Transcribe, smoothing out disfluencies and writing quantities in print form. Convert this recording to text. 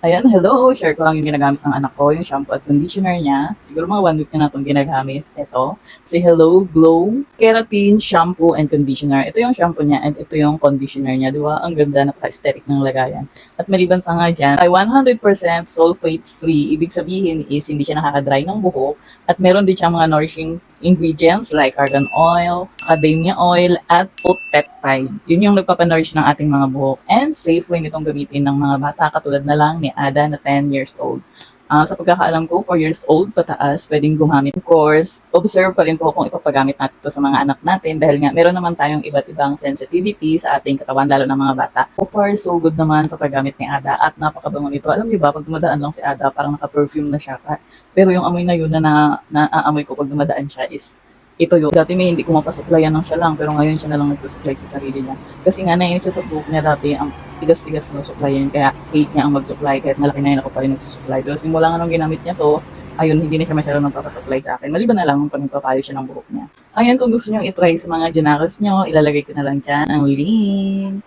Ayan, hello! Share ko lang yung ginagamit ng anak ko, yung shampoo at conditioner niya. Siguro mga 1 week na itong ginagamit. Ito, si Hello Glow Keratin Shampoo and Conditioner. Ito yung shampoo niya and ito yung conditioner niya. Diba? Ang ganda, napaka-aesthetic ng lagayan. At maliban pa nga dyan, ay 100% sulfate-free. Ibig sabihin is hindi siya nakaka-dry ng buhok. At meron din siyang mga nourishing ingredients like argan oil, macadamia oil, at oat peptide. Yun yung nagpapanourish ng ating mga buhok. And safe rin itong gamitin ng mga bata katulad na lang ni Ada na 10 years old. Sa pagkakaalam ko, 4 years old pataas, pwedeng gumamit. Of course, observe pa rin po kung ipapagamit natin ito sa mga anak natin dahil nga meron naman tayong iba't ibang sensitivity sa ating katawan, lalo ng mga bata. So far, so good naman sa paggamit ni Ada at napakabango nito. Alam niyo ba, pag dumadaan lang si Ada, parang naka-perfume na siya. Pero yung amoy na yun na naaamoy ko pag dumadaan siya is ito yun. Dati may hindi ko mapasuklayan ng siya lang, pero ngayon siya na lang nagsusuklay sa sarili niya. Kasi nga nainis siya sa buhok niya dati, ang tigas-tigas ng suklayin, kaya hate niya ang mag-supply, kahit malaki na yun ako pa rin nagsusuklay. Pero simula nga nung ginamit niya to, ayun, hindi na siya masyadong nagpapasuklay sa akin. Maliban na lang kung nagpapayo siya ng buhok niya. Ayan, kung gusto niyo i-try sa mga Janakos niyo, ilalagay ko na lang dyan ang link.